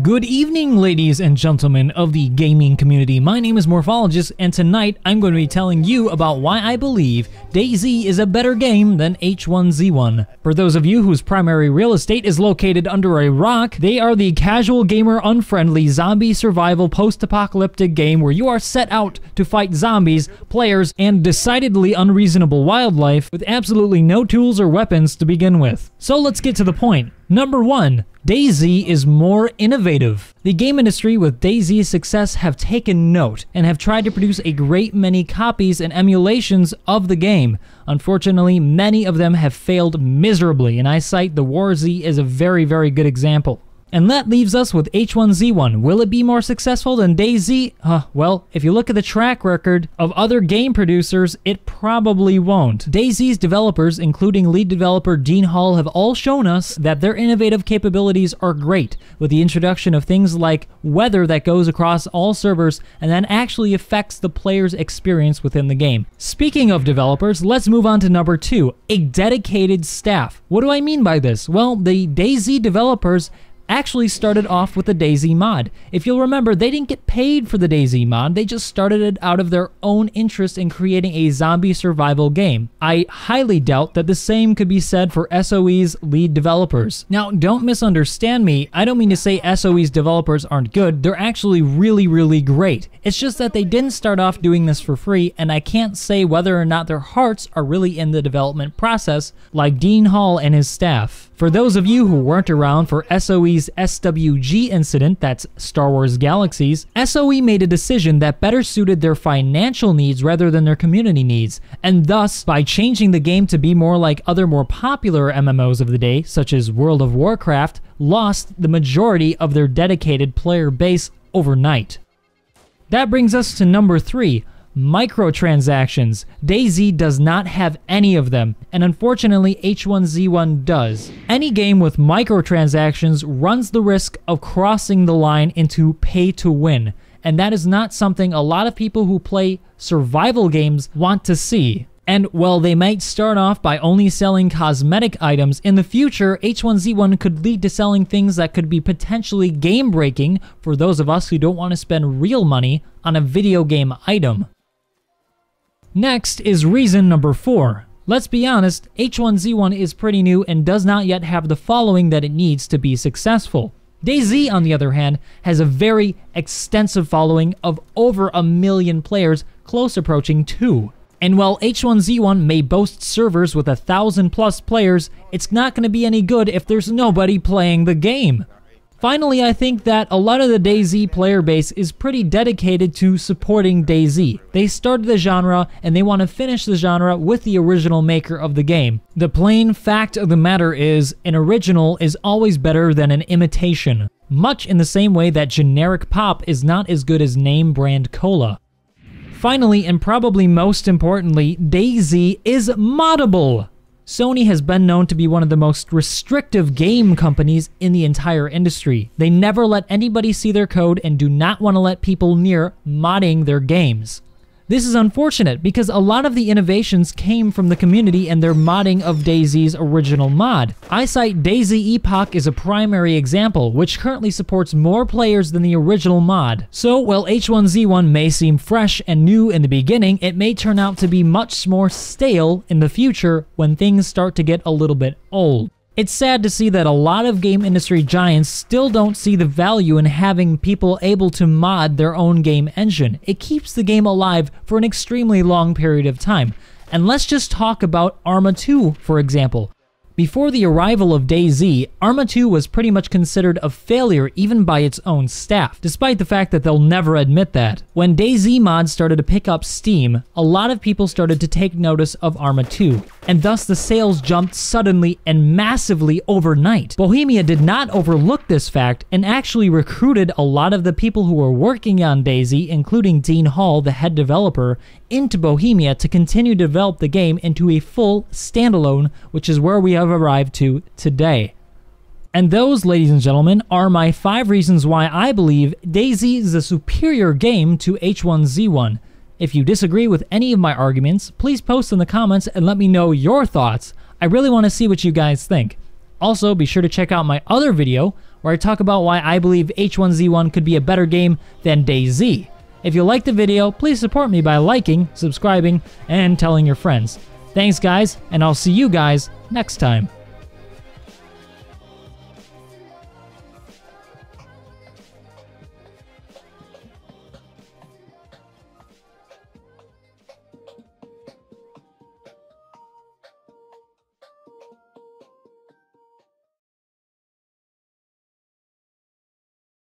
Good evening, ladies and gentlemen of the gaming community. My name is Morphologist, and tonight I'm going to be telling you about why I believe DayZ is a better game than H1Z1. For those of you whose primary real estate is located under a rock, they are the casual gamer unfriendly zombie survival post-apocalyptic game where you are set out to fight zombies, players, and decidedly unreasonable wildlife with absolutely no tools or weapons to begin with. So let's get to the point. Number 1. DayZ is more innovative. The game industry with DayZ's success have taken note and have tried to produce a great many copies and emulations of the game. Unfortunately, many of them have failed miserably, and I cite the WarZ as a very good example. And that leaves us with H1Z1. Will it be more successful than DayZ? Well, if you look at the track record of other game producers, it probably won't. DayZ's developers, including lead developer Dean Hall, have all shown us that their innovative capabilities are great, with the introduction of things like weather that goes across all servers and then actually affects the player's experience within the game. Speaking of developers, let's move on to number 2, a dedicated staff. What do I mean by this? Well, the DayZ developers actually started off with the DayZ mod. If you'll remember, they didn't get paid for the DayZ mod, they just started it out of their own interest in creating a zombie survival game. I highly doubt that the same could be said for SOEs lead developers. Now, don't misunderstand me, I don't mean to say SOEs developers aren't good, they're actually really great. It's just that they didn't start off doing this for free, and I can't say whether or not their hearts are really in the development process, like Dean Hall and his staff. For those of you who weren't around for SOE's SWG incident, that's Star Wars Galaxies, SOE made a decision that better suited their financial needs rather than their community needs, and thus, by changing the game to be more like other more popular MMOs of the day, such as World of Warcraft, lost the majority of their dedicated player base overnight. That brings us to number 3. Microtransactions. DayZ does not have any of them, and unfortunately H1Z1 does. Any game with microtransactions runs the risk of crossing the line into pay to win, and that is not something a lot of people who play survival games want to see. And while they might start off by only selling cosmetic items, in the future, H1Z1 could lead to selling things that could be potentially game-breaking for those of us who don't want to spend real money on a video game item. Next is reason number 4. Let's be honest, H1Z1 is pretty new and does not yet have the following that it needs to be successful. DayZ, on the other hand, has a very extensive following of over 1 million players, close approaching 2. And while H1Z1 may boast servers with 1,000+ players, it's not going to be any good if there's nobody playing the game. Finally, I think that a lot of the DayZ player base is pretty dedicated to supporting DayZ. They started the genre, and they want to finish the genre with the original maker of the game. The plain fact of the matter is, an original is always better than an imitation. Much in the same way that generic pop is not as good as name brand cola. Finally, and probably most importantly, DayZ is moddable. Sony has been known to be one of the most restrictive game companies in the entire industry. They never let anybody see their code and do not want to let people near modding their games. This is unfortunate because a lot of the innovations came from the community and their modding of DayZ's original mod. I cite DayZ Epoch as a primary example, which currently supports more players than the original mod. So while H1Z1 may seem fresh and new in the beginning, it may turn out to be much more stale in the future when things start to get a little bit old. It's sad to see that a lot of game industry giants still don't see the value in having people able to mod their own game engine. It keeps the game alive for an extremely long period of time. And let's just talk about Arma 2, for example. Before the arrival of DayZ, Arma 2 was pretty much considered a failure even by its own staff, despite the fact that they'll never admit that. When DayZ mods started to pick up steam, a lot of people started to take notice of Arma 2, and thus the sales jumped suddenly and massively overnight. Bohemia did not overlook this fact and actually recruited a lot of the people who were working on DayZ, including Dean Hall, the head developer, into Bohemia to continue to develop the game into a full standalone, which is where we have arrived to today. And those, ladies and gentlemen, are my 5 reasons why I believe DayZ is a superior game to H1Z1. If you disagree with any of my arguments, please post in the comments and let me know your thoughts. I really want to see what you guys think. Also, be sure to check out my other video where I talk about why I believe H1Z1 could be a better game than DayZ. If you liked the video, please support me by liking, subscribing, and telling your friends. Thanks guys, and I'll see you guys next time.